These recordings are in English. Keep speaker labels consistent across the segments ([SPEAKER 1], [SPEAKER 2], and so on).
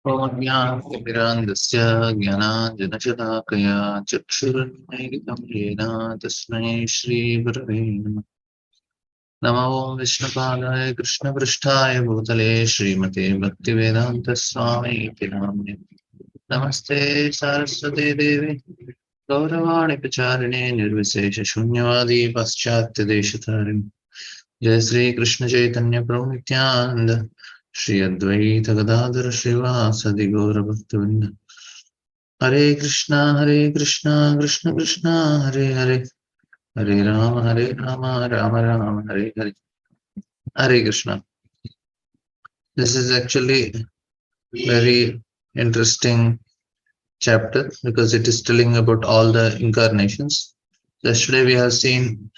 [SPEAKER 1] ओमज्ञानतिमिरान्धस्य ज्ञानाञ्जनशलाकया चक्षुरुन्मीलितं येन तस्मै श्रीगुरवे नमः। नमो विष्णुपादाय कृष्णपृष्ठाय भूतले श्रीमते भक्तिवेदान्तस्वामीति नाम्ने। नमस्ते सारस्वते देवे गौरवाणि प्रचारिणे निर्विशेषशून्यवादी पाश्चात्यदेशतारिणे। जय श्री कृष्ण चैतन्य प्रभु नित्यानंद श्री अद्वैत गदाधर श्रीवासदि गौर भक्तवृंद। हरे कृष्णा कृष्ण कृष्ण हरे हरे, हरे Ram Ram Ram Hare Hare. Hare Krishna. This is actually very interesting chapter because it is telling about all the incarnations. Yesterday we have seen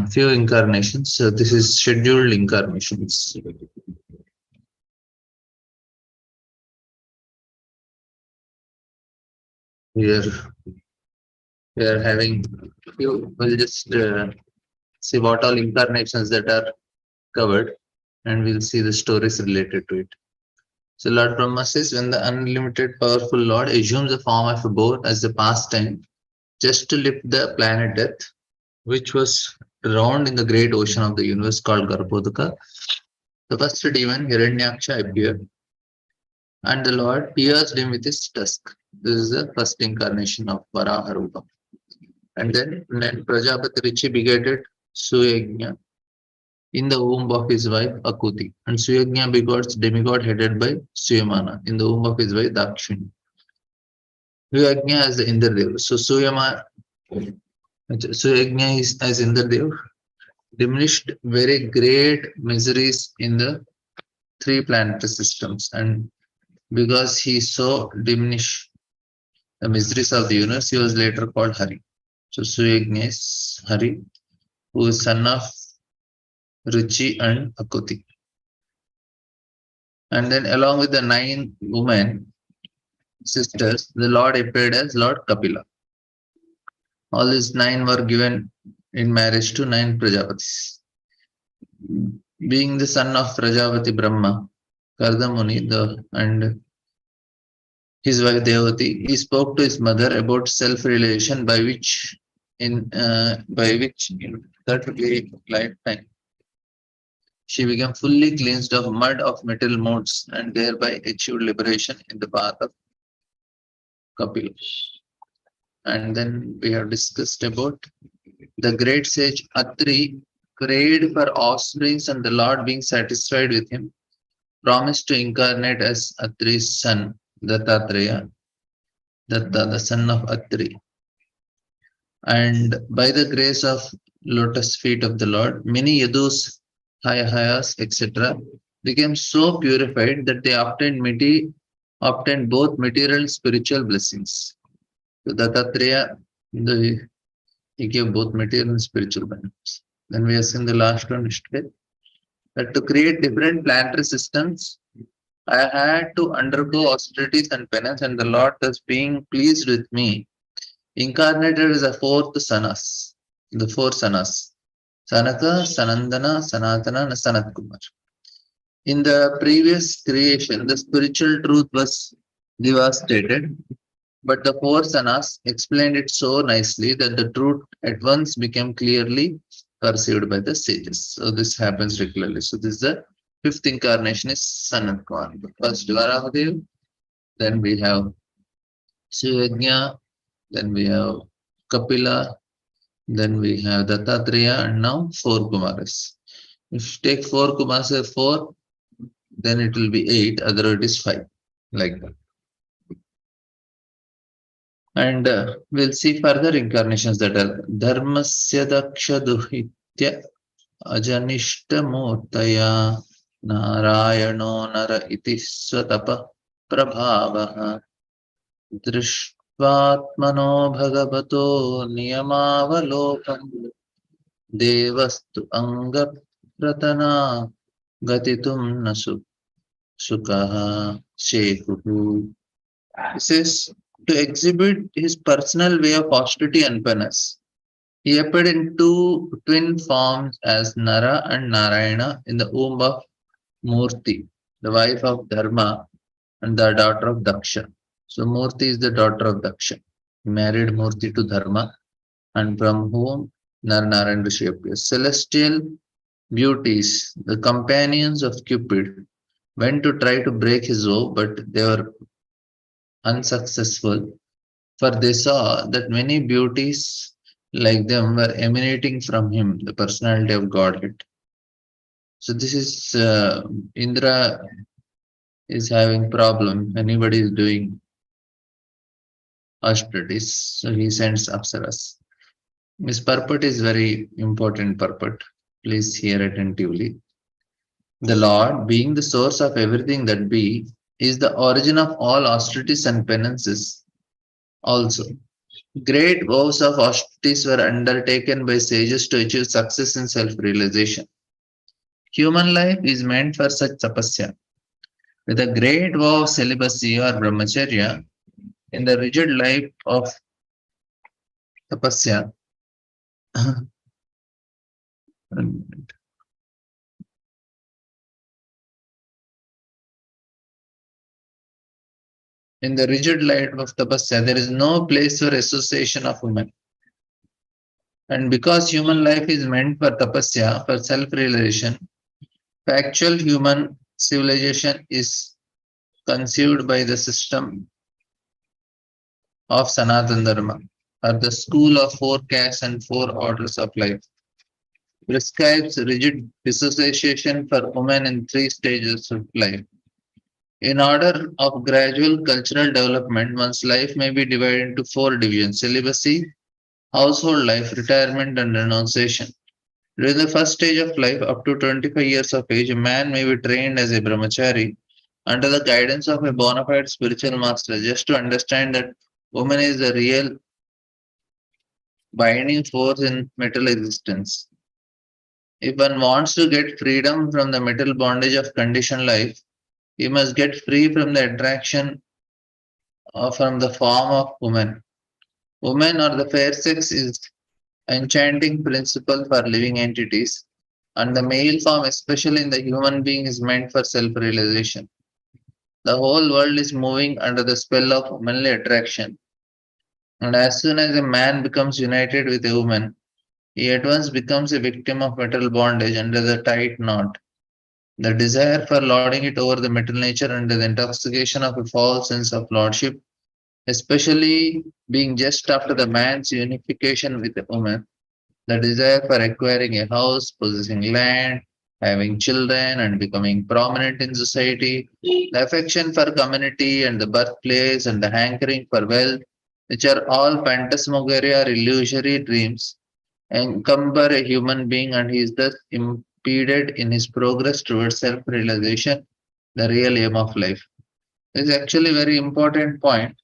[SPEAKER 1] few incarnations. So this is scheduled incarnations. We are having few. We'll just see what all incarnations that are covered, and we'll see the stories related to it. So Lord Brahma says, when the unlimited powerful Lord assumes the form of a boar as the pastime, just to lift the planet Earth, which was drowned in the great ocean of the universe called Garbhodaka, the first demon Hiranyaksha appeared, and the Lord pierced him with his tusk. This is the first incarnation of Varaha Rupa. And then Prajapati Rishi begetted Suyagnya in the womb of his wife Akuti, and Suyagnya begots demigod headed by Suyamana in the womb of his wife Dakshini. Suyagnya as the Indradev. So Suyagnya is as Indradev diminished very great miseries in the three planetary systems, and because he so diminished the miseries of the universe, he was later called Hari. So Suyagnya is Hari, who is son of Ruchi and Akuti. And then along with the 9 women sisters, the Lord appeared as Lord Kapila. All these 9 were given in marriage to 9 Prajapatis. Being the son of Prajapati Brahma, Kardamuni and his wife Devati, he spoke to his mother about self-realization by which in that lifetime she became fully cleansed of mud of material modes and thereby achieved liberation in the path of Kapila. And then we have discussed about the great sage Atri prayed for offsprings, and the Lord, being satisfied with him, promised to incarnate as Atri's son, Dattatreya, Datta, the son of Atri. And by the grace of lotus feet of the Lord, many Yadus, Hayahayas, etc., became so purified that they obtained both material and spiritual blessings. So Dattatreya, he gave both material and spiritual benefits. Then we have seen the last one yesterday, that to create different planetary systems, I had to undergo austerities and penance, and the Lord, thus being pleased with me, incarnated as the 4th Sanas, the 4 Sanas, Sanaka, Sanandana, Sanatana, and Sanat Kumar. In the previous creation, the spiritual truth was devastated, but the 4 Sanas explained it so nicely that the truth at once became clearly perceived by the sages. So this happens regularly. So this is the 5th incarnation is Sanat Kumar. First Varahadev, then we have Suyagnya, then we have Kapila, then we have Dattatreya, and now 4 Kumaras. If you take 4 Kumaras, 4, then it will be 8, otherwise it is 5, like that. And we'll see further incarnations that are Dharmasya Daksha Duhitya Ajanishta Murtaya Narayano Nara Iti Swatapa Prabhavaha Drishvatmano Bhagavato Niyamavalokam Devastu Anga Pratana Gatitum Nasu Sukaha Shekuhu. This is to exhibit his personal way of austerity and penance. He appeared in 2 twin forms as Nara and Narayana in the womb of Murti, the wife of Dharma and the daughter of Daksha. So Murti is the daughter of Daksha. He married Murti to Dharma, and from whom Narnarayan Rishi appears. Celestial beauties, the companions of Cupid, went to try to break his vow, but they were unsuccessful, for they saw that many beauties like them were emanating from him, the personality of Godhead. So this is Indra is having problem. Anybody is doing austerities, so he sends Apsaras. This purport is very important purport. Please hear attentively. The Lord, being the source of everything that be, is the origin of all austerities and penances also. Great vows of austerities were undertaken by sages to achieve success in self-realization. Human life is meant for such tapasya. With a great vow of celibacy or brahmacharya, in the rigid life of tapasya, in the rigid light of tapasya, there is no place for association of women. And because human life is meant for tapasya, for self-realization, factual human civilization is conceived by the system of Sanatana Dharma, or the school of four castes and four orders of life, prescribes rigid dissociation for women in three stages of life. In order of gradual cultural development, one's life may be divided into four divisions: celibacy, household life, retirement, and renunciation. During the first stage of life, up to 25 years of age, a man may be trained as a brahmachari under the guidance of a bona fide spiritual master, just to understand that woman is the real binding force in material existence. If one wants to get freedom from the material bondage of conditioned life, he must get free from the attraction from the form of woman. Woman or the fair sex is enchanting principle for living entities, and the male form, especially in the human being, is meant for self-realization. The whole world is moving under the spell of womanly attraction, and as soon as a man becomes united with a woman, he at once becomes a victim of material bondage under the tight knot. The desire for lording it over the material nature under the intoxication of a false sense of lordship, especially being just after the man's unification with a woman, the desire for acquiring a house, possessing land, having children, and becoming prominent in society, the affection for community and the birthplace, and the hankering for wealth, which are all phantasmagoria or illusory dreams, encumber a human being, and he is thus impeded in his progress towards self realization, the real aim of life. This is actually a very important point.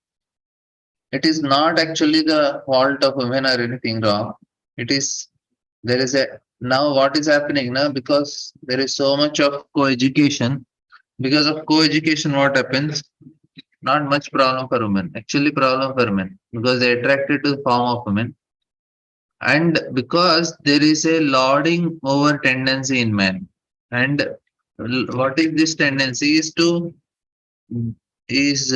[SPEAKER 1] It is not actually the fault of women or anything wrong. It is there is a now what is happening now, because there is so much of co-education. Because of co-education, what happens? Not much problem for women. Actually, problem for men because they are attracted to the form of women, and because there is a lording over tendency in men. And what is this tendency? Is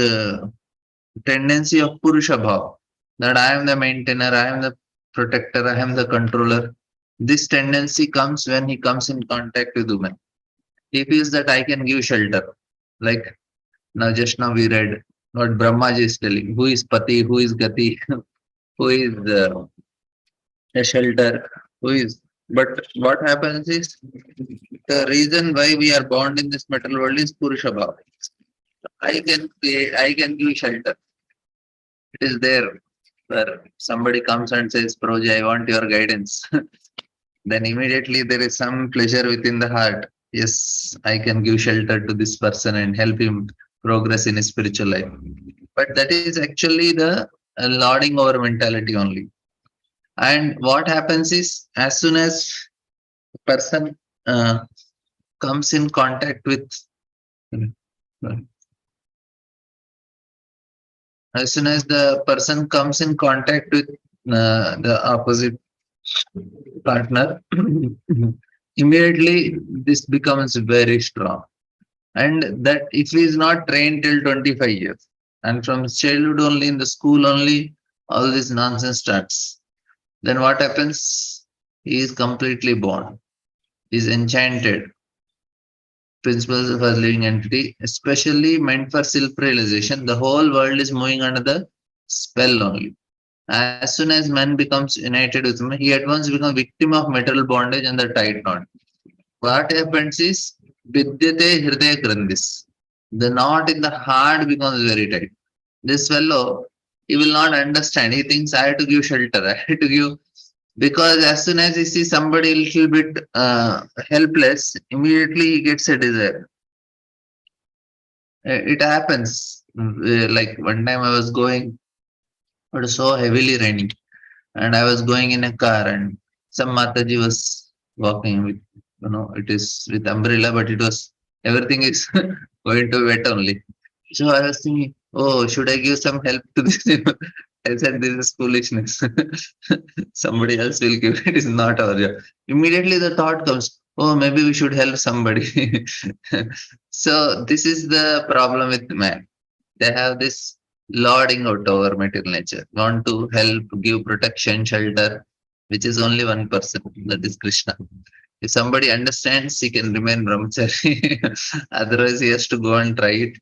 [SPEAKER 1] tendency of Purusha Bhav, that I am the maintainer, I am the protector, I am the controller. This tendency comes when he comes in contact with women. He feels that I can give shelter. Like just now we read what Brahmaji is telling. Who is Pati? Who is Gati? Who is a shelter? Who is? But what happens is the reason why we are born in this material world is Purusha Bhav. I can give shelter. It is there where somebody comes and says, Proji, I want your guidance. Then immediately there is some pleasure within the heart. Yes, I can give shelter to this person and help him progress in his spiritual life. But that is actually the lording over mentality only. And what happens is, as soon as a person comes in contact with, as soon as the person comes in contact with the opposite partner, immediately this becomes very strong. And that if he is not trained till 25 years, and from childhood only, in the school only, all this nonsense starts, then what happens? He is completely born. He is enchanted. Principles of a living entity, especially meant for self-realization. The whole world is moving under the spell only. As soon as man becomes united with him, he at once becomes victim of material bondage and the tight knot. What happens is Vidyate Hridaya Grandhis. The knot in the heart becomes very tight. This fellow, he will not understand. He thinks I have to give shelter. I have to give, because as soon as he sees somebody a little bit helpless, immediately he gets a desire. It happens. Like one time I was going, it was so heavily raining, and I was going in a car, and some Mataji was walking with, it is with umbrella, but it was, everything is going to wet only. So I was thinking, oh, should I give some help to this? I said, this is foolishness. Somebody else will give it. It is not our job. Immediately the thought comes, oh, maybe we should help somebody. So this is the problem with man. They have this lording out over material nature, want to help, give protection, shelter, which is only one person, that is Krishna. If somebody understands, he can remain brahmachari. Otherwise, he has to go and try it.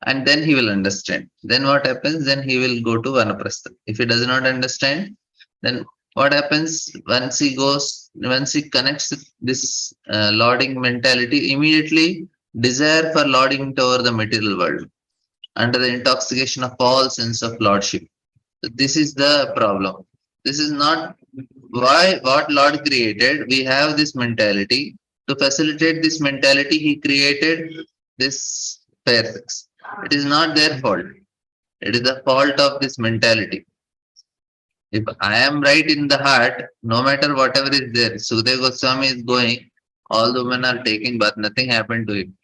[SPEAKER 1] And then he will understand. Then what happens? Then he will go to Vanaprastha. If he does not understand, then what happens once he connects this lording mentality, immediately desire for lording over the material world under the intoxication of all sense of lordship. So this is the problem. This is not why what Lord created. We have this mentality. To facilitate this mentality, He created this fair sex. It is not their fault. It is the fault of this mentality. If I am right in the heart, no matter whatever is there, Sukadeva Goswami is going, all the women are taking bath, nothing happened to him.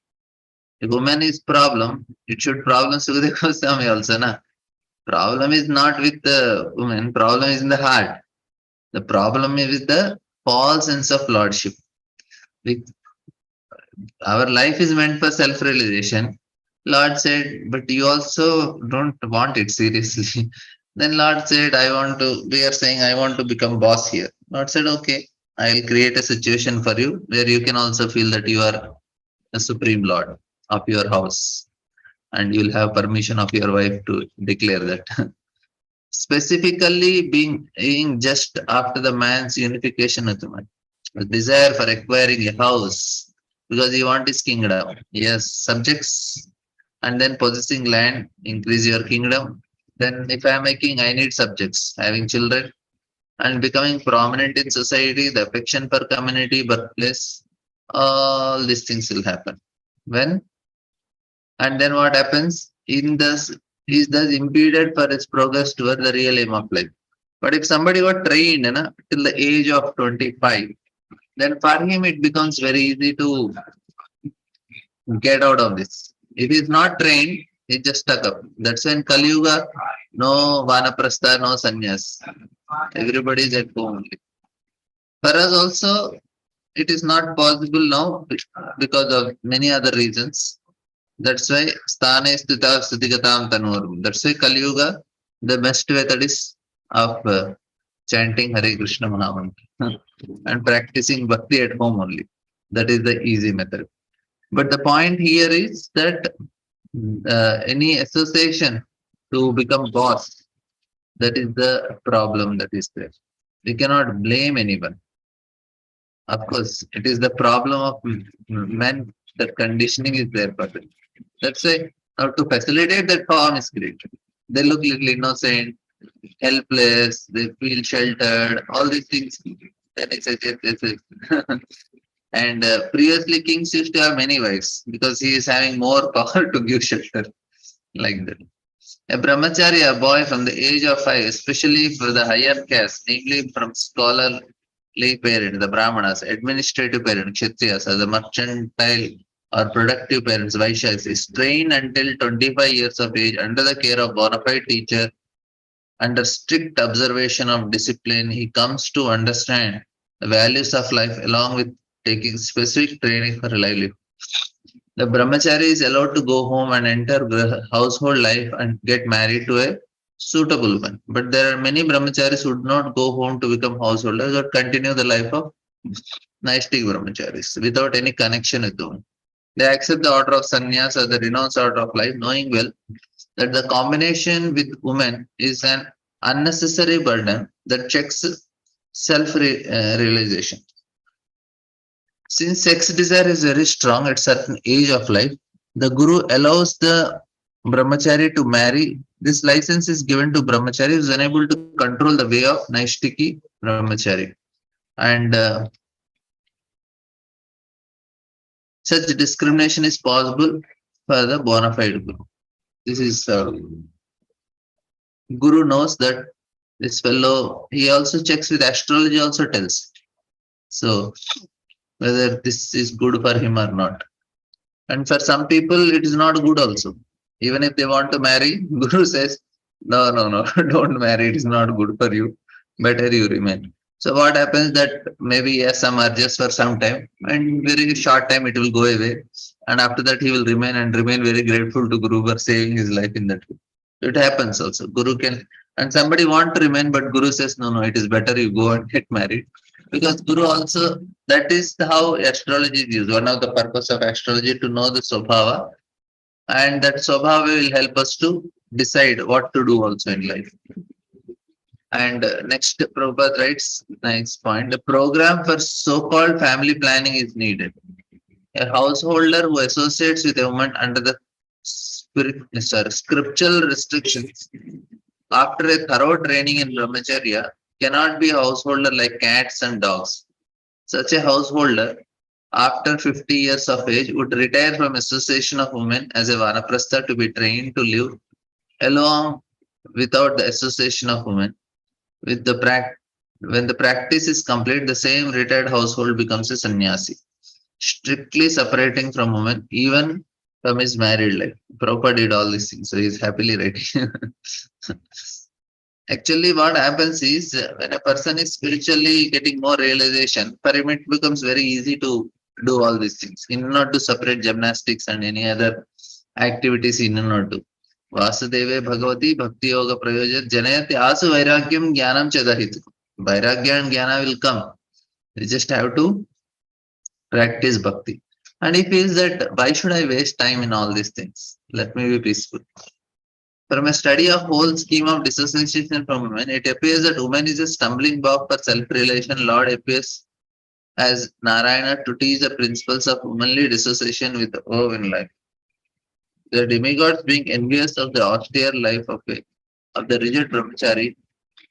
[SPEAKER 1] If woman is problem, it should problem Sukadeva Goswami also, na? Problem is not with the woman, problem is in the heart. The problem is with the false sense of lordship. We, our life is meant for self-realization. Lord said, but you also don't want it seriously. Then Lord said, we are saying, I want to become boss here. Lord said, okay, I will create a situation for you where you can also feel that you are a supreme Lord of your house, and you will have permission of your wife to declare that. Specifically being just after the man's unification with the man. A desire for acquiring a house because he wants his kingdom. Yes, subjects, and then possessing land, increase your kingdom. Then if I am a king, I need subjects, having children and becoming prominent in society, the affection for community, birthplace, all these things will happen. When and then what happens? In this, he is thus impeded for his progress toward the real aim of life. But if somebody got trained till the age of 25, then for him it becomes very easy to get out of this. If he is not trained, he just stuck up. That's when Kali Yuga, no Vanaprastha, no sannyas. Everybody is at home only. For us also, it is not possible now because of many other reasons. That's why sthane sthita sthitigatam tanur. That's why Kali Yuga, the best method is of chanting Hare Krishna Mahamantra and practicing bhakti at home only. That is the easy method. But the point here is that any association to become boss, that is the problem that is there. We cannot blame anyone. Of course, it is the problem of men that conditioning is there for them. That's why now to facilitate that form is created. They look little innocent, helpless, they feel sheltered, all these things. Then it's and previously kings used to have many wives because he is having more power to give shelter like that. A brahmachari, a boy from the age of 5, especially for the higher caste, namely from scholarly parents, the brahmanas, administrative parents, kshatriyas, or the mercantile or productive parents, vaishyas, is trained until 25 years of age under the care of bona fide teacher, under strict observation of discipline. He comes to understand the values of life along with taking specific training for livelihood. The brahmachari is allowed to go home and enter household life and get married to a suitable woman. But there are many brahmacharis who do not go home to become householders or continue the life of Naistic brahmacharis without any connection with the woman. They accept the order of sannyas or the renounced order of life, knowing well that the combination with women is an unnecessary burden that checks self realization. Since sex desire is very strong at certain age of life, the guru allows the brahmachari to marry. This license is given to brahmachari who is unable to control the way of Naishtiki brahmachari. And such discrimination is possible for the bona fide guru. This is guru knows that this fellow, he also checks with astrology, also tells. So whether this is good for him or not. And for some people, it is not good also. Even if they want to marry, Guru says, no, no, no, don't marry. It is not good for you. Better you remain. So what happens that maybe yes, some urges for some time, and very short time it will go away. And after that, he will remain and remain very grateful to Guru for saving his life in that way. It happens also. Guru can, and somebody want to remain, but Guru says, no, no, it is better you go and get married. Because Guru also, that is how astrology is used. One of the purpose of astrology to know the Swabhava, and that Swabhava will help us to decide what to do also in life. And next, Prabhupada writes, next point, the program for so-called family planning is needed. A householder who associates with a woman under the scriptural restrictions after a thorough training in brahmacharya cannot be a householder like cats and dogs. Such a householder, after 50 years of age, would retire from association of women as a vanaprastha to be trained to live along without the association of women. With the when the practice is complete, the same retired household becomes a sannyasi, strictly separating from women, even from his married life. Prabhupada did all these things, so he's happily writing. Actually, what happens is when a person is spiritually getting more realization, for him it becomes very easy to do all these things. In not to separate gymnastics and any other activities in not to. Vasudeve Bhagavati Bhakti Yoga Prayojat Janayati Asu Vairagyam Jnanam Chadahit. Vairagya and Jnana will come. We just have to practice bhakti. And he feels that why should I waste time in all these things? Let me be peaceful. From a study of whole scheme of dissociation from women, it appears that woman is a stumbling block for self-realization. Lord appears as Narayana to teach the principles of womanly dissociation with the O in life. The demigods, being envious of the austere life of the rigid brahmachari,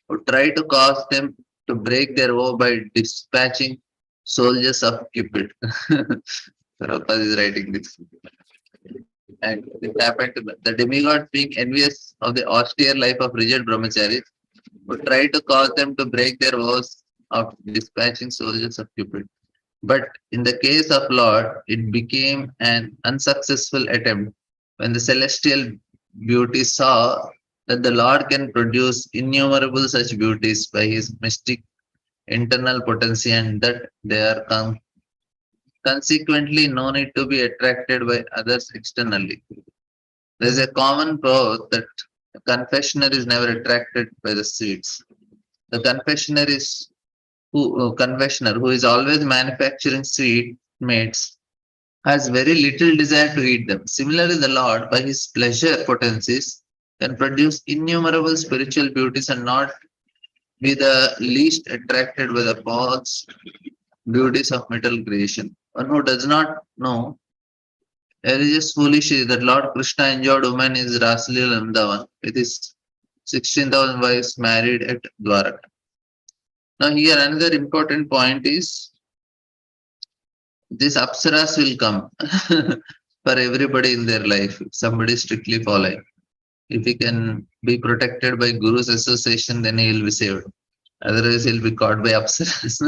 [SPEAKER 1] would try to cause them to break their vow by dispatching soldiers of Cupid. Prabhupada is writing this. And it happened to the demigods, being envious of the austere life of rigid brahmacharis, would try to cause them to break their vows of dispatching soldiers of Cupid. But in the case of Lord, it became an unsuccessful attempt when the celestial beauty saw that the Lord can produce innumerable such beauties by his mystic internal potency and that they are consequently no need to be attracted by others externally. There is a common proverb that a confessioner is never attracted by the sweets. The confessioner who is always manufacturing sweet mates has very little desire to eat them. Similarly, the Lord, by his pleasure potencies, can produce innumerable spiritual beauties and not be the least attracted by the false beauties of material creation. One who does not know religious foolish is that Lord Krishna enjoyed women in Raslila Vrindavan with his 16,000 wives married at Dwaraka. Now, here another important point is this apsaras will come for everybody in their life. If somebody strictly following. If he can be protected by Guru's association, then he will be saved. Otherwise, he'll be caught by apsaras.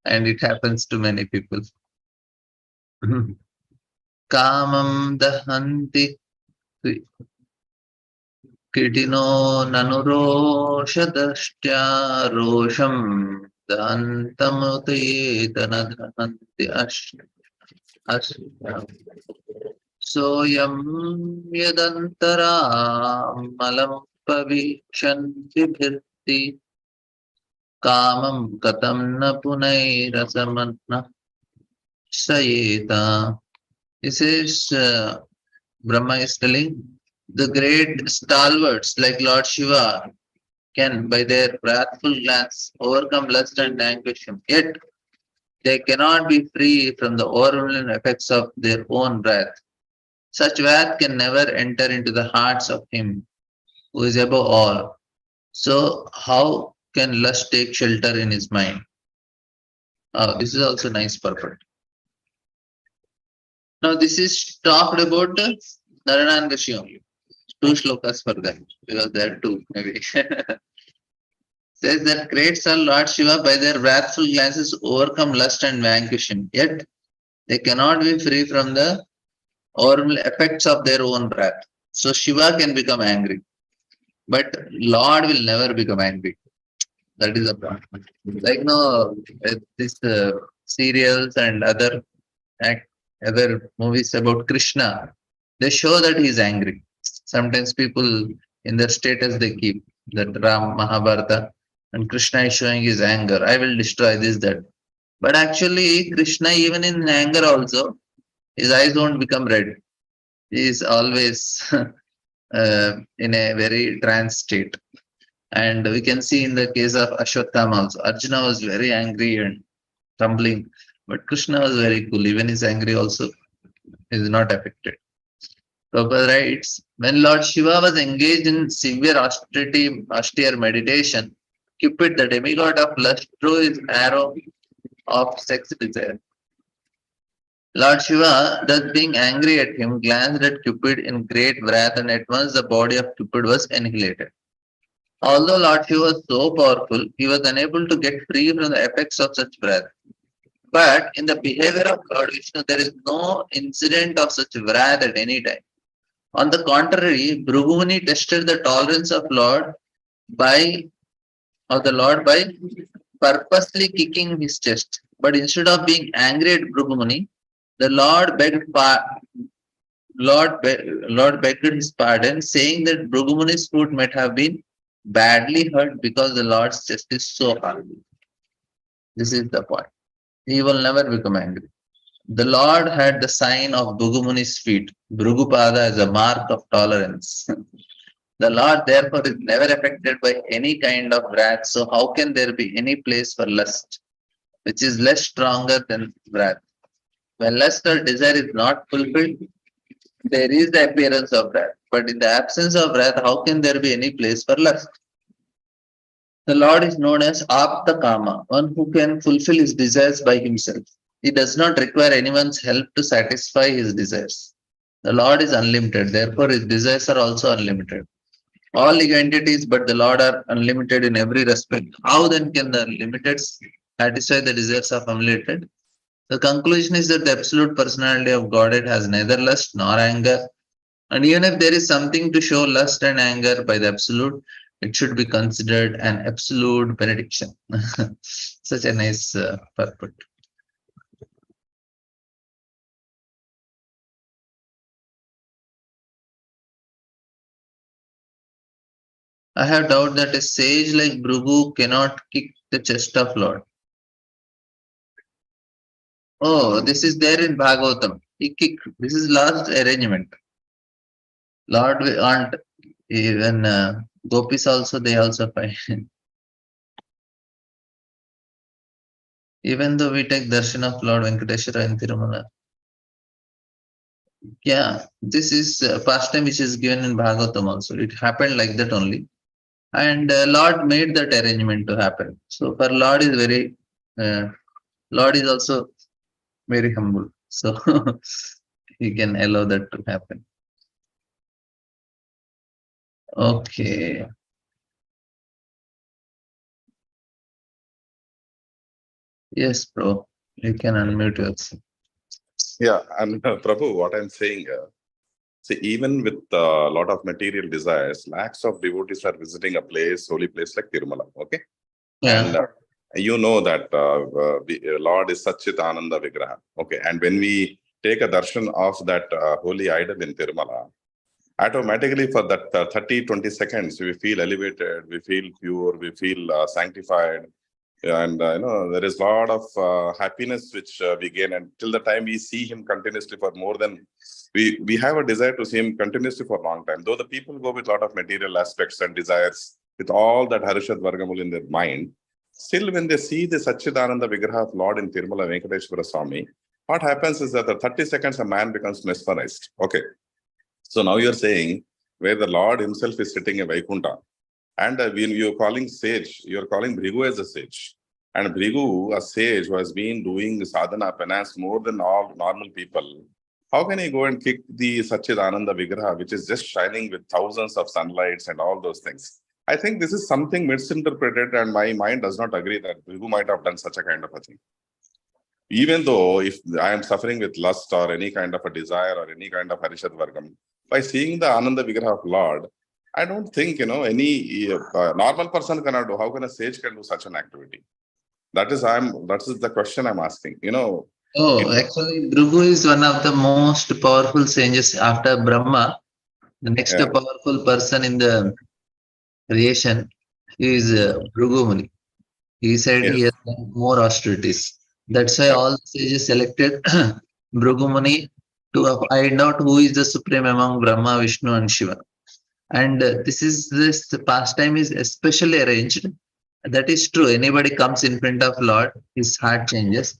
[SPEAKER 1] And it happens to many people. Kamam dahanti Kitino nanuroshadashtya rosham dantamuti danadhanti ashya. Soyam yadantara malam pavishanti bhirti kamam katam na punairasamanna sayeta. This is Brahma is telling the great stalwarts like Lord Shiva can, by their wrathful glance, overcome lust and vanquish him. Yet they cannot be free from the overwhelming effects of their own wrath. Such wrath can never enter into the hearts of him who is above all. So, how can lust take shelter in his mind? This is also nice purport. Now, this is talked about Naranangashi only. Two shlokas for that, because there are two, maybe. Says that great son Lord Shiva by their wrathful glances overcome lust and vanquish him. Yet they cannot be free from the overwhelming effects of their own wrath. So Shiva can become angry, but Lord will never become angry. That is the point. Like no, this serials and act, other movies about Krishna, they show that he is angry. Sometimes people in their status they keep that Ram Mahabharata and Krishna is showing his anger. I will destroy this that. But actually, Krishna even in anger also, his eyes won't become red. He is always in a very trance state. And we can see in the case of Ashwatthama also, Arjuna was very angry and trembling, but Krishna was very cool. Even his angry also is not affected. Prabhupada writes, when Lord Shiva was engaged in severe austere meditation, Cupid, the demigod of lust, threw his arrow of sex desire. Lord Shiva, thus being angry at him, glanced at Cupid in great wrath, and at once the body of Cupid was annihilated. Although Lord Shiva was so powerful, he was unable to get free from the effects of such wrath. But in the behavior of Lord Vishnu, there is no incident of such wrath at any time. On the contrary, Bhrugumuni tested the tolerance of by the Lord by purposely kicking his chest. But instead of being angry at Bhrugumuni, the Lord begged his pardon, saying that Bhrugumuni's foot might have been badly hurt because the Lord's chest is so hard. This is the point. He will never become angry. The Lord had the sign of Bhugumuni's feet, Bhrugupada, as a mark of tolerance. The Lord, therefore, is never affected by any kind of wrath. So, how can there be any place for lust, which is less stronger than wrath? When lust or desire is not fulfilled, there is the appearance of wrath. But in the absence of wrath, how can there be any place for lust? The Lord is known as Apta Kama, one who can fulfill his desires by himself. He does not require anyone's help to satisfy his desires. The Lord is unlimited, therefore his desires are also unlimited. All living entities but the Lord are unlimited in every respect. How then can the limited satisfy the desires of unlimited? The conclusion is that the absolute personality of Godhead has neither lust nor anger. And even if there is something to show lust and anger by the absolute, it should be considered an absolute benediction. Such a nice purport. I have doubt that a sage like Bhrigu cannot kick the chest of Lord. Oh, this is there in Bhagavatam. He kicked. This is last arrangement. Lord aren't even gopis also, they also find. Even though we take darshan of Lord Venkateshwara in Tirumala. Yeah, this is pastime which is given in Bhagavatam also. It happened like that only. And Lord made that arrangement to happen. So for Lord is also very humble. So he can allow that to happen. Okay. Yes, bro. You can unmute yourself.
[SPEAKER 2] Yeah, and Prabhu, what I'm saying, see, even with a lot of material desires, lakhs of devotees are visiting a place, holy place like Tirumala. Okay,
[SPEAKER 1] Yeah.
[SPEAKER 2] and you know that Lord is Satchit Ananda Vigraha. Okay, and when we take a darshan of that holy idol in Tirumala, automatically for that 30-20 seconds, we feel elevated, we feel pure, we feel sanctified. And there is a lot of happiness which we gain. And till the time we see him continuously for more than, we have a desire to see him continuously for a long time. Though the people go with a lot of material aspects and desires, with all that Harishad Vargamul in their mind, still when they see the Satchidananda Vigraha of Lord in Tirumala Venkateshwara Swami, what happens is that the 30 seconds a man becomes mesmerized. Okay. So now you're saying where the Lord himself is sitting in Vaikunta, and when you're calling sage, you're calling Bhrigu as a sage. And Bhrigu, a sage who has been doing sadhana penance more than all normal people, how can he go and kick the Satchidananda Vigraha, which is just shining with thousands of sunlights and all those things? I think this is something misinterpreted, and my mind does not agree that Bhrigu might have done such a kind of a thing. Even though if I am suffering with lust or any kind of a desire or any kind of Harishad Vargam, by seeing the Ananda Vigraha of Lord, I don't think, any normal person cannot do. How can a sage can do such an activity? That is the question I'm asking.
[SPEAKER 1] Oh, actually, Bhrigu is one of the most powerful sages after Brahma. The next
[SPEAKER 2] Yeah,
[SPEAKER 1] powerful person in the creation is Bhrigu Muni. He said he
[SPEAKER 2] yes.
[SPEAKER 1] has done more austerities. That's why all the sages selected Bhrigu Muni to find out who is the supreme among Brahma, Vishnu, and Shiva. And this pastime is especially arranged. That is true. Anybody comes in front of Lord, his heart changes.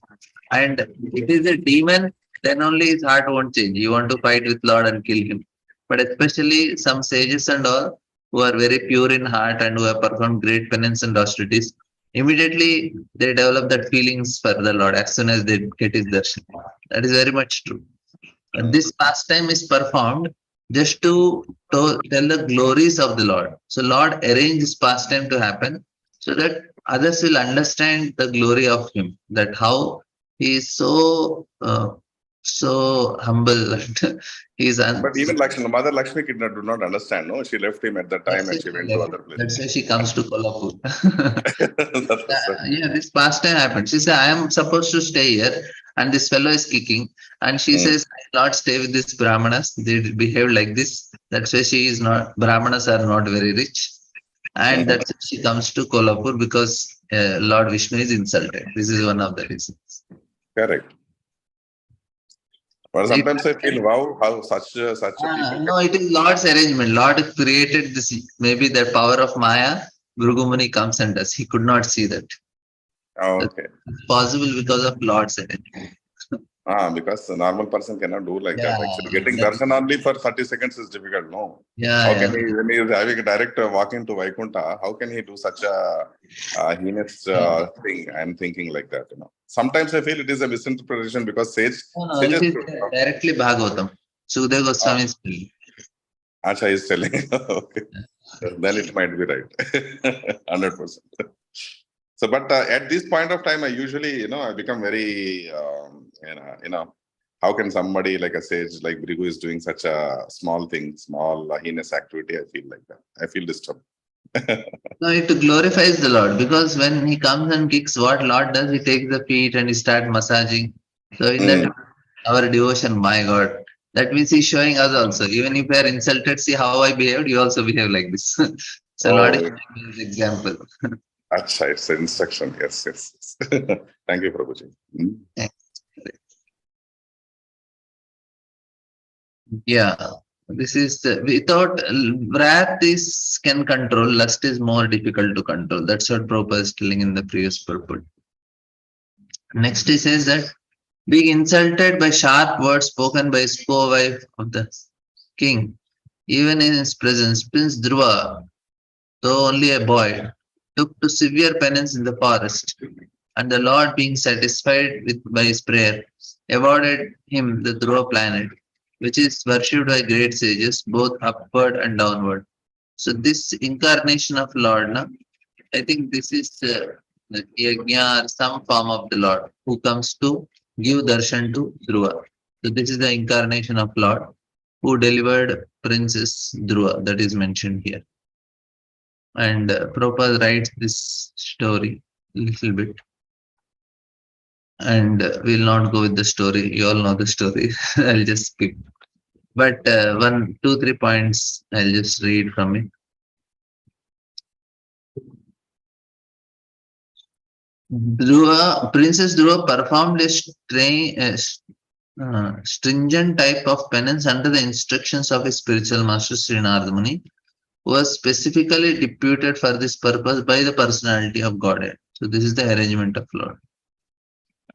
[SPEAKER 1] And if it is a demon, then only his heart won't change. You want to fight with Lord and kill him. But especially some sages and all who are very pure in heart and who have performed great penance and austerities, immediately they develop that feelings for the Lord as soon as they get his darshan. That is very much true. And
[SPEAKER 2] Mm.
[SPEAKER 1] this pastime is performed just to tell the glories of the Lord. So Lord arranged this pastime to happen so that others will understand the glory of him, that how he is so humble and he is
[SPEAKER 2] But even Lakshmi, Mother Lakshmi do not understand. No, she left him at that time
[SPEAKER 1] that's why
[SPEAKER 2] and she
[SPEAKER 1] she
[SPEAKER 2] went to
[SPEAKER 1] left.
[SPEAKER 2] other place.
[SPEAKER 1] That's why she comes to Kolhapur.
[SPEAKER 2] That was
[SPEAKER 1] Yeah, this past time happened. She said, I am supposed to stay here, and this fellow is kicking. And she
[SPEAKER 2] Mm.
[SPEAKER 1] says, I will not stay with these Brahmanas. They behave like this. That's why she is not, Brahmanas are not very rich. And
[SPEAKER 2] Mhm.
[SPEAKER 1] that's why she comes to Kolhapur because Lord Vishnu is insulted. This is one of the reasons.
[SPEAKER 2] Correct. But
[SPEAKER 1] It,
[SPEAKER 2] sometimes I feel, wow, how such a people
[SPEAKER 1] no, it is Lord's arrangement. Lord created this, maybe the power of Maya. Bhrigu Muni comes and does. He could not see that. That's
[SPEAKER 2] okay.
[SPEAKER 1] possible because of Lord's arrangement.
[SPEAKER 2] Because a normal person cannot do like that.
[SPEAKER 1] Yeah,
[SPEAKER 2] Actually, getting
[SPEAKER 1] that,
[SPEAKER 2] darshan only for 30 seconds is difficult. No.
[SPEAKER 1] yeah,
[SPEAKER 2] How can
[SPEAKER 1] yeah.
[SPEAKER 2] he, when he is having a direct walk into Vaikunta, how can he do such a heinous
[SPEAKER 1] Yeah.
[SPEAKER 2] thing? I'm thinking like that. Sometimes I feel it is a misinterpretation because
[SPEAKER 1] No, no, it
[SPEAKER 2] sages
[SPEAKER 1] is
[SPEAKER 2] should.
[SPEAKER 1] directly Bhagavatam. Sukadeva
[SPEAKER 2] Uh,
[SPEAKER 1] Goswami is telling.
[SPEAKER 2] Acha is telling. Okay. Then it might be right. 100%. So, but at this point of time, I usually, I become very, how can somebody like a sage like Brigu is doing such a small thing, small heinous activity? I feel like that. I feel disturbed.
[SPEAKER 1] No, it glorifies the Lord because when he comes and kicks, what Lord does, he takes the feet and he start massaging. So in that
[SPEAKER 2] Mm.
[SPEAKER 1] our devotion, my God, that means he's showing us also. Even if we are insulted, see how I behaved, you also behave like this. So Lord is
[SPEAKER 2] Oh,
[SPEAKER 1] showing his example.
[SPEAKER 2] acha, it's an instruction. Yes, yes. Yes. Thank you, Prabhuji. Mm.
[SPEAKER 1] Yeah, this is without wrath is can control, lust is more difficult to control. That's what Prabhupada is telling in the previous purport. Next, he says that being insulted by sharp words spoken by his co-wife of the king, even in his presence, Prince Dhruva, though only a boy, took to severe penance in the forest, and the Lord, being satisfied with by his prayer, awarded him the Dhruva planet, which is worshipped by great sages, both upward and downward. So this incarnation of Lord, na, I think this is the yajna or some form of the Lord who comes to give darshan to Dhruva. So this is the incarnation of Lord who delivered Princess Dhruva that is mentioned here. And Prabhupada writes this story a little bit. and we'll not go with the story. You all know the story. I'll just skip. But one, two, 3 points I'll just read from it. Princess Dhruva performed a stringent type of penance under the instructions of his spiritual master Srinarada Muni, who was specifically deputed for this purpose by the personality of Godhead. So this is the arrangement of Lord.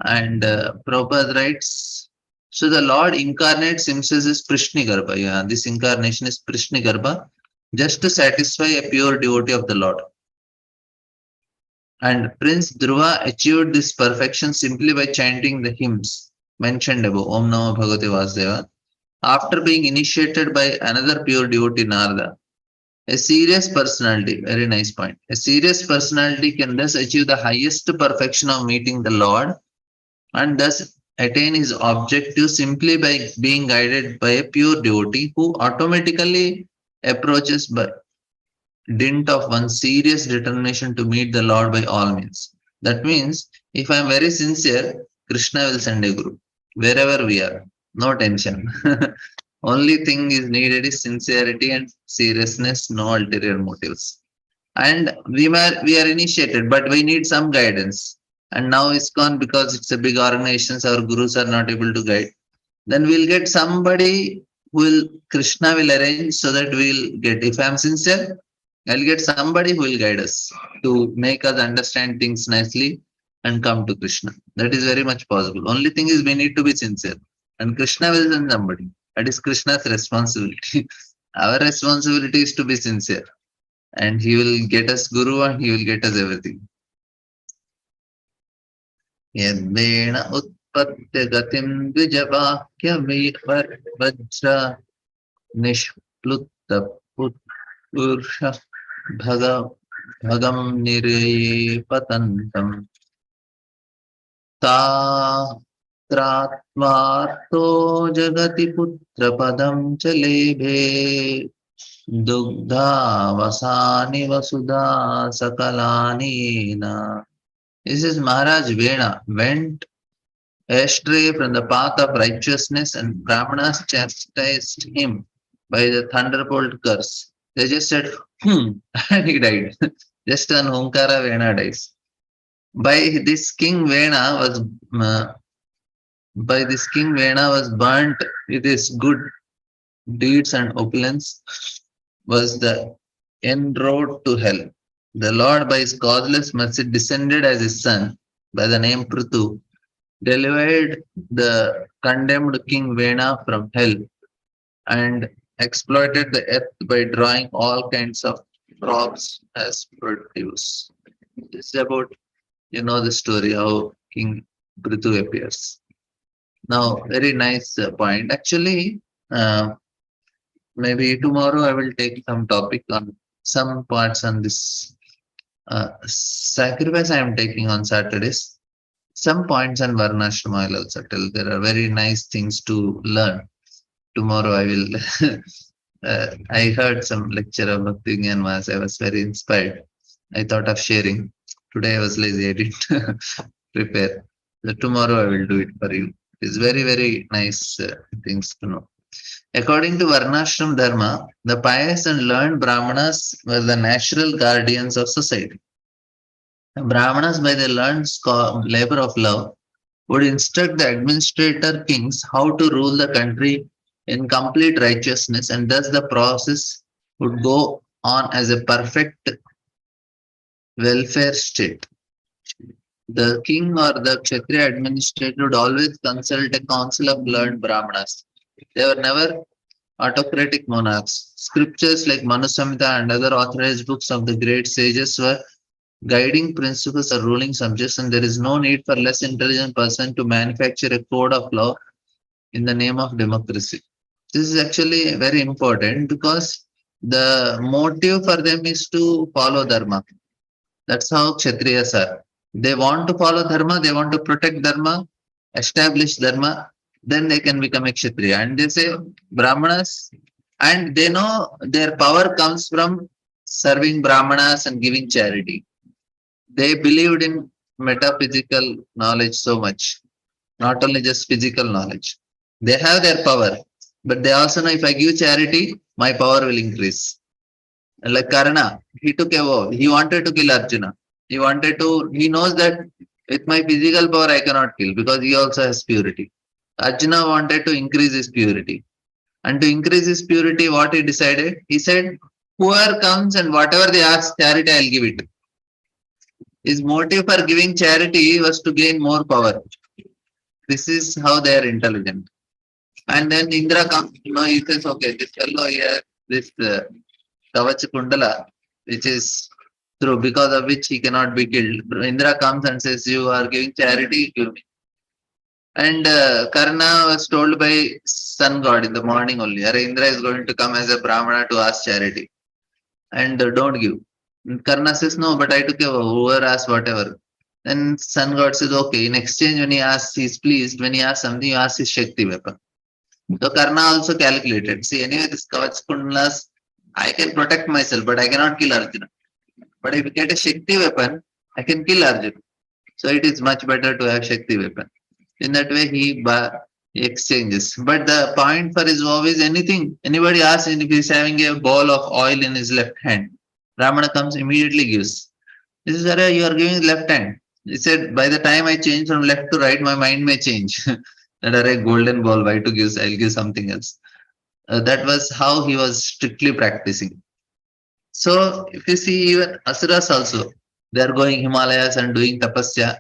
[SPEAKER 1] And Prabhupada writes, so the Lord incarnates himself as Prishnigarbha. Yeah, this incarnation is Prishnigarbha, just to satisfy a pure devotee of the Lord. And Prince Dhruva achieved this perfection simply by chanting the hymns mentioned above, Om Namo Bhagavate Vasudeva, after being initiated by another pure devotee Narada. A serious personality, very nice point. A serious personality can thus achieve the highest perfection of meeting the Lord and thus attain his objective simply by being guided by a pure devotee who automatically approaches by dint of one serious determination to meet the Lord by all means. That means if I am very sincere, Krishna will send a guru wherever we are. No tension. Only thing is needed is sincerity and seriousness, no ulterior motives. And we are initiated, but we need some guidance. And now it's gone because it's a big organization, our gurus are not able to guide. Then we'll get somebody who will Krishna will arrange so that we'll get. If I'm sincere, I'll get somebody who will guide us to make us understand things nicely and come to Krishna. That is very much possible. Only thing is we need to be sincere. And Krishna will send somebody. That is Krishna's responsibility. Our responsibility is to be sincere. And he will get us Guru and he will get us everything. Yadvena utpatya gatim dvijavakya vajra nishplutta pursha bhagam niripatantam tatratmarto jagati putra padam chalebhe dugdha vasani vasudha sakalanina. This is Maharaj Vena went astray from the path of righteousness and Brahmanas chastised him by the thunderbolt curse. They just said, and he died. Just an Omkara Vena dies. By this king Vena was burnt with his good deeds and opulence was the end road to hell. The Lord, by his causeless mercy, descended as his son by the name Prithu, delivered the condemned king Vena from hell, and exploited the earth by drawing all kinds of crops as produce. This is about, the story how King Prithu appears. Now, very nice point. Actually, maybe tomorrow I will take some topic on some parts on this sacrifice I am taking on Saturdays. Some points on Varnashrama I will also tell. There are very nice things to learn. Tomorrow I will. I heard some lecture of Bhakti Gyan Mas. I was very inspired. I thought of sharing. Today I was lazy. I didn't prepare. So tomorrow I will do it for you. It's very, very nice things to know. According to Varnashram Dharma, the pious and learned Brahmanas were the natural guardians of society. Brahmanas, by their learned labor of love, would instruct the administrator kings how to rule the country in complete righteousness, and thus the process would go on as a perfect welfare state. The king or the Kshatriya administrator would always consult a council of learned Brahmanas. They were never autocratic monarchs. Scriptures like Manu Samhita and other authorized books of the great sages were guiding principles of ruling subjects, and there is no need for less intelligent person to manufacture a code of law in the name of democracy. This is actually very important because the motive for them is to follow Dharma. That's how Kshatriyas are. They want to follow Dharma, they want to protect Dharma, establish Dharma, then they can become a Kshatriya. And they say Brahmanas, and they know their power comes from serving Brahmanas and giving charity. They believed in metaphysical knowledge so much, not only just physical knowledge. They have their power, but they also know if I give charity, my power will increase. And like Karna, he took a vow. He wanted to kill Arjuna. He knows that with my physical power I cannot kill because he also has purity. Arjuna wanted to increase his purity. And to increase his purity, what he decided? He said, whoever comes and whatever they ask charity, I'll give it. His motive for giving charity was to gain more power. This is how they are intelligent. And then Indra comes, he says, okay, this fellow here, this Kavach Kundala, which is true, because of which he cannot be killed. Indra comes and says, you are giving charity, give me. And Karna was told by sun god in the morning only, Indra is going to come as a Brahmana to ask charity. And don't give. And Karna says, no, but I took a whoever asks whatever. Then sun god says, okay, in exchange when he asks, he's pleased. When he asks something, you ask his Shakti weapon. So Karna also calculated. See, anyway, this Kavach Kundalas, I can protect myself, but I cannot kill Arjuna. But if you get a Shakti weapon, I can kill Arjuna. So it is much better to have Shakti weapon. In that way, he exchanges. But the point for his vow is anything. Anybody asks if he's having a ball of oil in his left hand. Ramana comes immediately gives. This is where you are giving left hand. He said, by the time I change from left to right, my mind may change. That are a golden ball, why to give? I'll give something else. That was how he was strictly practicing. So if you see even Asuras also, they are going Himalayas and doing tapasya.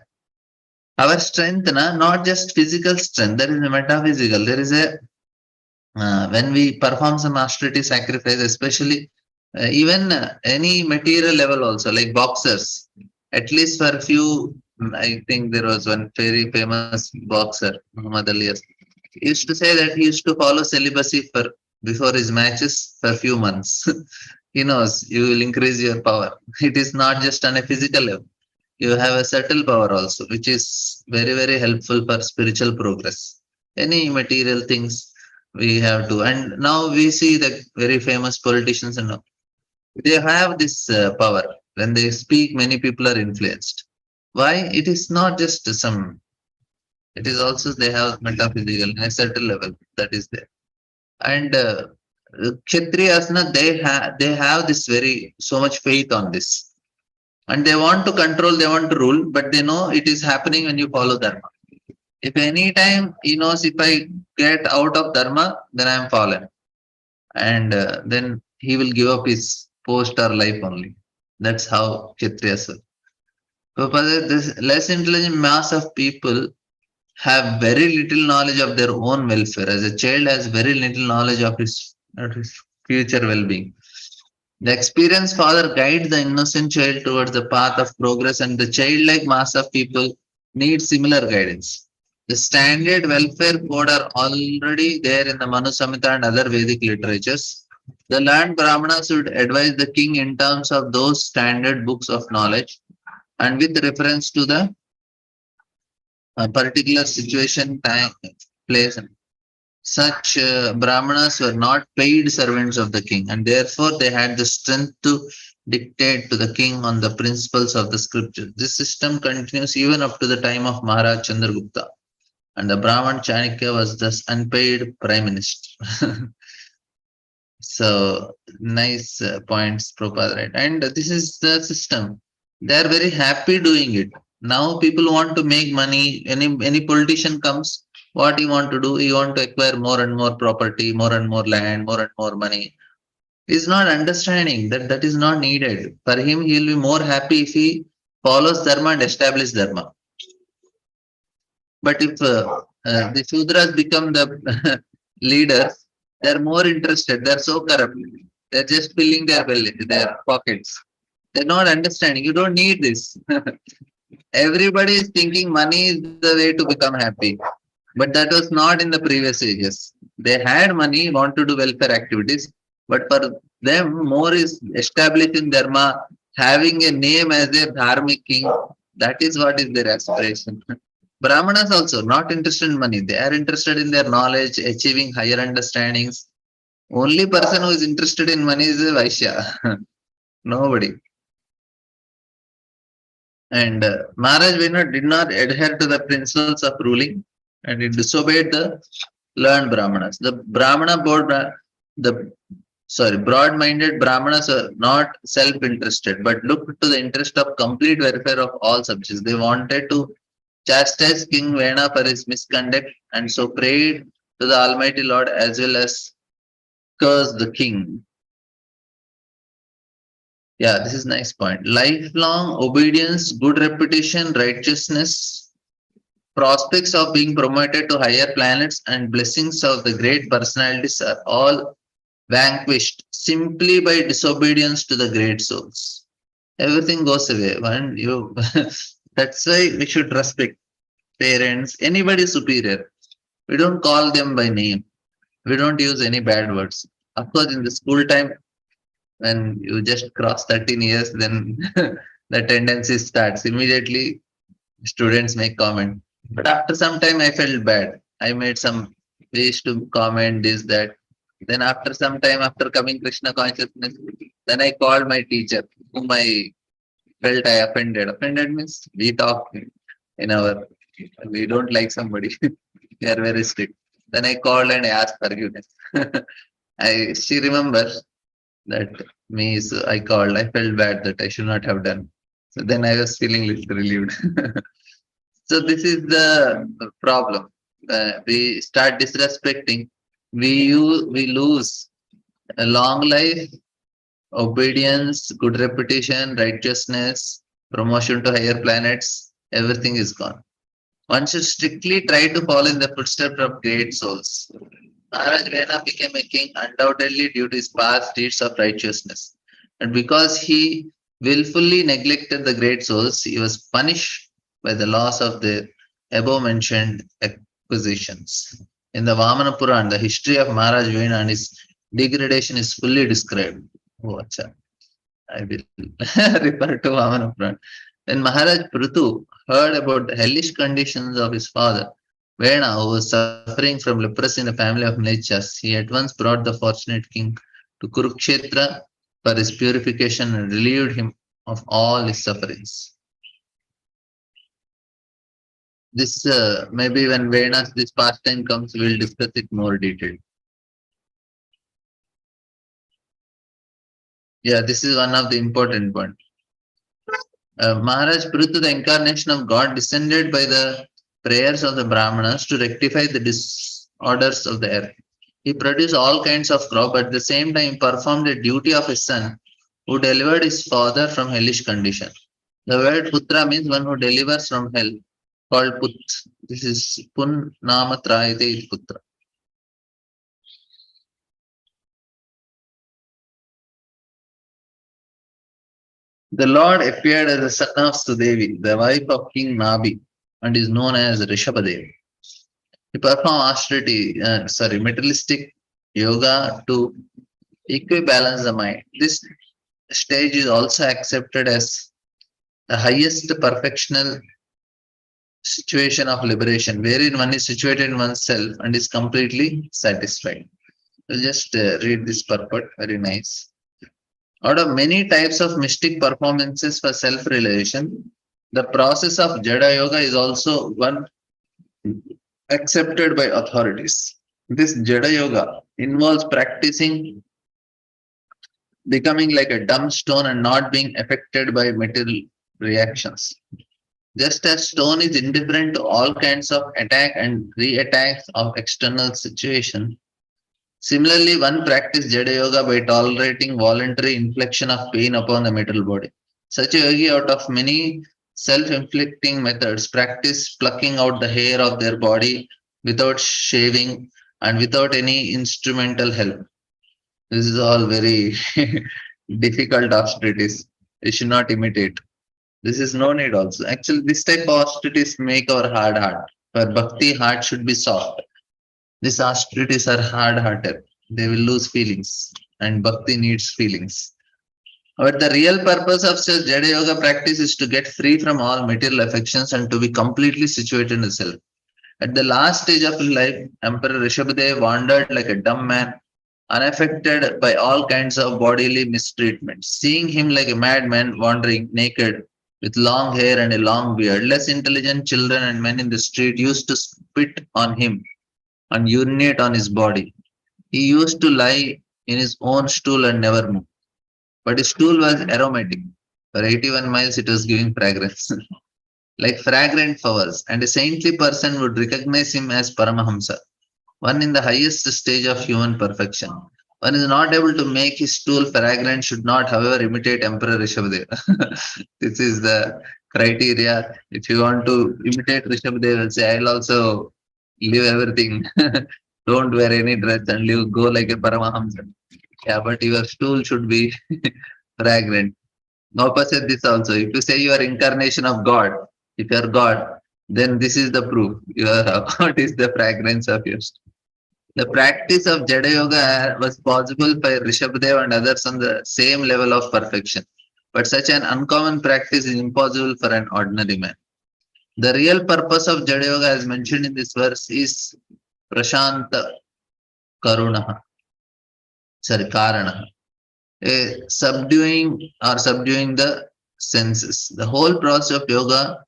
[SPEAKER 1] Our strength, not just physical strength, there is a metaphysical. There is a when we perform some austerity sacrifice, especially even any material level also, like boxers, at least for a few, I think there was one very famous boxer, Muhammad Ali. He used to say that he used to follow celibacy for before his matches for a few months. He knows you will increase your power. It is not just on a physical level. You have a subtle power also, which is very, very helpful for spiritual progress. Any material things we have to. And now we see the very famous politicians and all. They have this power. When they speak, many people are influenced. Why? It is not just some, it is also they have metaphysical, a certain level that is there. And Kshatriyas, they have this very, so much faith on this. And they want to control, they want to rule, but they know it is happening when you follow Dharma. If any time he knows if I get out of Dharma, then I am fallen. And then he will give up his post or life only. That's how Kshatriyas are. So, this less intelligent mass of people have very little knowledge of their own welfare. As a child has very little knowledge of his future well-being. The experienced father guides the innocent child towards the path of progress, and the childlike mass of people need similar guidance. The standard welfare code are already there in the Manu Samhita and other Vedic literatures. The learned Brahmana should advise the king in terms of those standard books of knowledge and with reference to the particular situation, time, place. Such Brahmanas were not paid servants of the king, and therefore they had the strength to dictate to the king on the principles of the scripture. This system continues even up to the time of Maharaj Chandragupta, and the Brahman Chanakya was thus unpaid prime minister. So nice points, Prabhupada, right? And this is the system. They are very happy doing it. Now people want to make money. Any politician comes, what he want to do? He want to acquire more and more property, more and more land, more and more money. He's not understanding that that is not needed. For him, he will be more happy if he follows Dharma and establish Dharma. But if the Shudras become the leaders, they're more interested. They're so corrupt. They're just filling their belly, their pockets. They're not understanding. You don't need this. Everybody is thinking money is the way to become happy. But that was not in the previous ages. They had money, want to do welfare activities, but for them, more is establishing Dharma, having a name as a Dharmic king. That is what is their aspiration. Brahmanas also not interested in money. They are interested in their knowledge, achieving higher understandings. Only person who is interested in money is a Vaishya. Nobody. And Maharaj Vena did not adhere to the principles of ruling, and he disobeyed the learned Brahmanas. The Brahmana board, the broad-minded Brahmanas are not self-interested, but looked to the interest of complete welfare of all subjects. They wanted to chastise King Vena for his misconduct, and so prayed to the Almighty Lord as well as curse the king. Yeah, this is nice point. Lifelong obedience, good reputation, righteousness, prospects of being promoted to higher planets, and blessings of the great personalities are all vanquished simply by disobedience to the great souls. Everything goes away when you. That's why we should respect parents, anybody superior. We don't call them by name. We don't use any bad words. Of course, in the school time, when you just cross 13 years, then the tendency starts. Immediately, students make comment. But after some time, I felt bad. I made some ways to comment this, that. Then after some time, after coming Krishna consciousness, then I called my teacher, whom I felt I offended. Offended means we talk in our, we don't like somebody. We are very strict. Then I called and I asked forgiveness. She remembers that me, so I called. I felt bad that I should not have done. So then I was feeling little relieved. So this is the problem. We start disrespecting. We lose a long life, obedience, good reputation, righteousness, promotion to higher planets. Everything is gone. One should strictly try to follow in the footsteps of great souls. Maharaj Vena became a king undoubtedly due to his past deeds of righteousness. And because he willfully neglected the great souls, he was punished by the loss of the above mentioned acquisitions. In the Vamana Puran, the history of Maharaj Vena and his degradation is fully described. Oh, acha. I will refer to Vamana Puran. When Maharaj Prithu heard about the hellish conditions of his father, Vena, who was suffering from leprosy in a family of Mlechas, he at once brought the fortunate king to Kurukshetra for his purification and relieved him of all his sufferings. This maybe when Vena's this pastime comes, we'll discuss it more detailed. Yeah, this is one of the important points. Maharaj Prithu, the incarnation of God, descended by the prayers of the Brahmanas to rectify the disorders of the earth. He produced all kinds of crop, but at the same time performed the duty of his son, who delivered his father from hellish condition. The word putra means one who delivers from hell, called put. This is pun nama trayate putra. The Lord appeared as the son of Sudevi, the wife of King Nabi, and is known as Rishabhadev. He performed materialistic yoga to equibalance the mind. This stage is also accepted as the highest perfectional situation of liberation, wherein one is situated in oneself and is completely satisfied. We'll just read this purport, very nice. Out of many types of mystic performances for self-realization, the process of Jada Yoga is also one accepted by authorities. This Jada Yoga involves practicing becoming like a dumb stone and not being affected by material reactions. Just as stone is indifferent to all kinds of attack and re-attacks of external situation, similarly, one practices Jada Yoga by tolerating voluntary infliction of pain upon the material body. Such a yogi, out of many self-inflicting methods, practice plucking out the hair of their body without shaving and without any instrumental help. This is all very difficult austerities. We should not imitate. This is no need also. Actually, this type of austerities make our hard heart. For bhakti, heart should be soft. These austerities are hard-hearted. They will lose feelings, and bhakti needs feelings. But the real purpose of such Jada Yoga practice is to get free from all material affections and to be completely situated in the self. At the last stage of his life, Emperor Rishabhadev wandered like a dumb man, unaffected by all kinds of bodily mistreatment. Seeing him like a madman wandering naked with long hair and a long beard. Less intelligent children and men in the street used to spit on him and urinate on his body. He used to lie in his own stool and never move. But his stool was aromatic. For 81 miles, it was giving fragrance, like fragrant flowers, and a saintly person would recognize him as Paramahamsa, one in the highest stage of human perfection. One is not able to make his stool fragrant, should not, however, imitate Emperor Rishabhadeva. This is the criteria. If you want to imitate Rishabhadeva, say, I'll also leave everything. Don't wear any dress and live, go like a Paramahamsa. Yeah, but your stool should be fragrant. Gaupa said this also. If you say you are incarnation of God, if you are God, then this is the proof. Your God is the fragrance of your stool. The practice of Jada Yoga was possible by Rishabhdev and others on the same level of perfection. But such an uncommon practice is impossible for an ordinary man. The real purpose of Jada Yoga, as mentioned in this verse, is Prashanta Karunaha, sorry, Karanaha, subduing the senses. The whole process of yoga,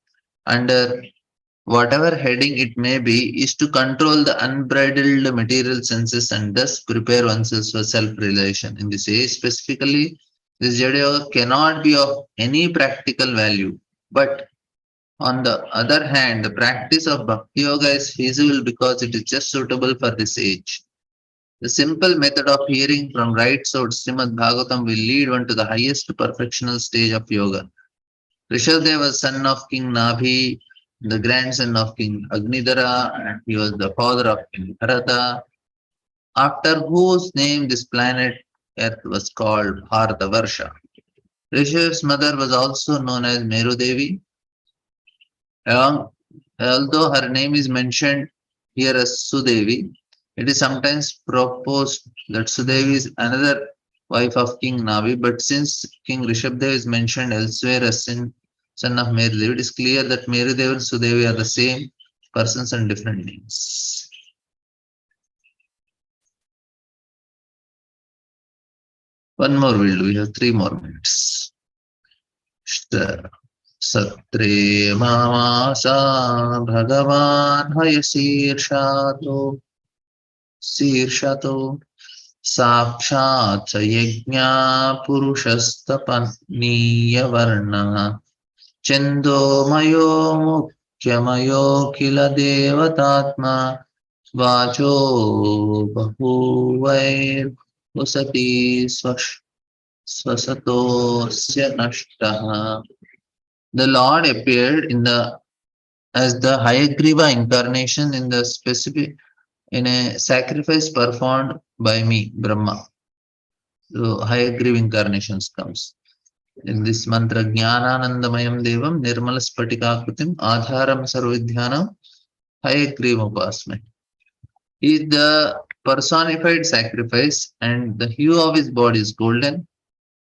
[SPEAKER 1] under whatever heading it may be, is to control the unbridled material senses and thus prepare oneself for self-realization. In this age specifically, this Jada Yoga cannot be of any practical value. But on the other hand, the practice of Bhakti Yoga is feasible because it is just suitable for this age. The simple method of hearing from right source, Srimad Bhagavatam, will lead one to the highest perfectional stage of yoga. Rishabdev was son of King Nabhi, the grandson of King Agnidhara, and he was the father of King Bharata, after whose name this planet Earth was called Bharatavarsha. Rishab's mother was also known as Meru Devi. Along, although her name is mentioned here as Sudevi, it is sometimes proposed that Sudevi is another wife of King Navi, but since King Rishabdev is mentioned elsewhere as son of Merudevi, it is clear that Merudevi and Sudevi are the same persons and different names. One more we'll do. We have 3 more minutes. सत्रे मामासा भगवान् शीर्षतो साक्षात् स यज्ञा पुरुषस्तपनीयवर्णः छन्दोमयो मुख्यमयो किल देवतात्मा वाचो बहुवैर्वसति स्वसतोस्य नष्टः. The Lord appeared as the Hayagriva incarnation in a sacrifice performed by me, Brahma. So Hayagriva incarnations comes. In this mantra, Jnananandamayam Devam Nirmala Spatikakrutim Adharam Sarvidhyanam Hayagriva Upasme. He is the personified sacrifice, and the hue of his body is golden.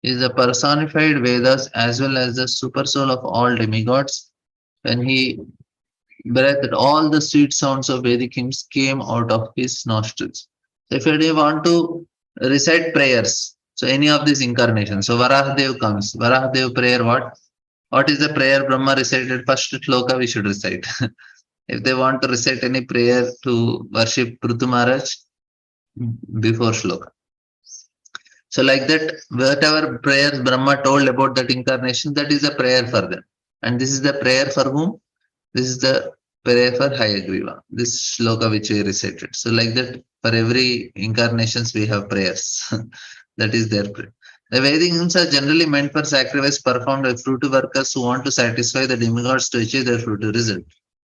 [SPEAKER 1] He is the personified Vedas as well as the super soul of all demigods. When he breathed, all the sweet sounds of Vedic hymns came out of his nostrils. So if you want to recite prayers, so any of these incarnations, so Varahadev comes. Varahadev prayer, what? What is the prayer Brahma recited? First shloka we should recite. If they want to recite any prayer to worship Prithu Maharaj, before shloka. So like that, whatever prayers Brahma told about that incarnation, that is a prayer for them. And this is the prayer for whom? This is the prayer for Hayagriva, this shloka which we recited. So like that, for every incarnations we have prayers. That is their prayer. The Vedic hymns are generally meant for sacrifice performed by fruitive workers who want to satisfy the demigods to achieve their fruitive result.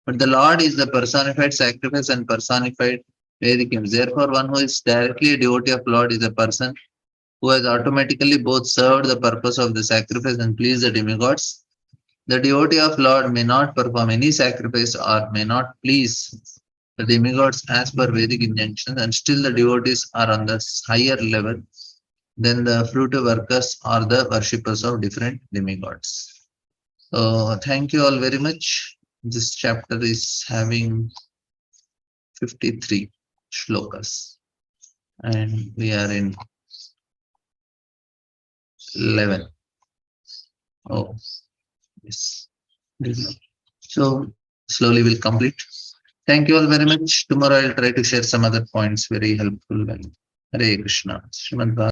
[SPEAKER 1] But the Lord is the personified sacrifice and personified Vedic hymns. Therefore, one who is directly a devotee of Lord is a person who has automatically both served the purpose of the sacrifice and pleased the demigods. The devotee of Lord may not perform any sacrifice or may not please the demigods as per Vedic injunctions, and still the devotees are on the higher level than the fruitive workers or the worshippers of different demigods. So thank you all very much. This chapter is having 53 shlokas and we are in 11. Oh, Yes. So slowly we'll complete. Thank you all very much. Tomorrow I'll try to share some other points very helpful. Hare Krishna. Srimad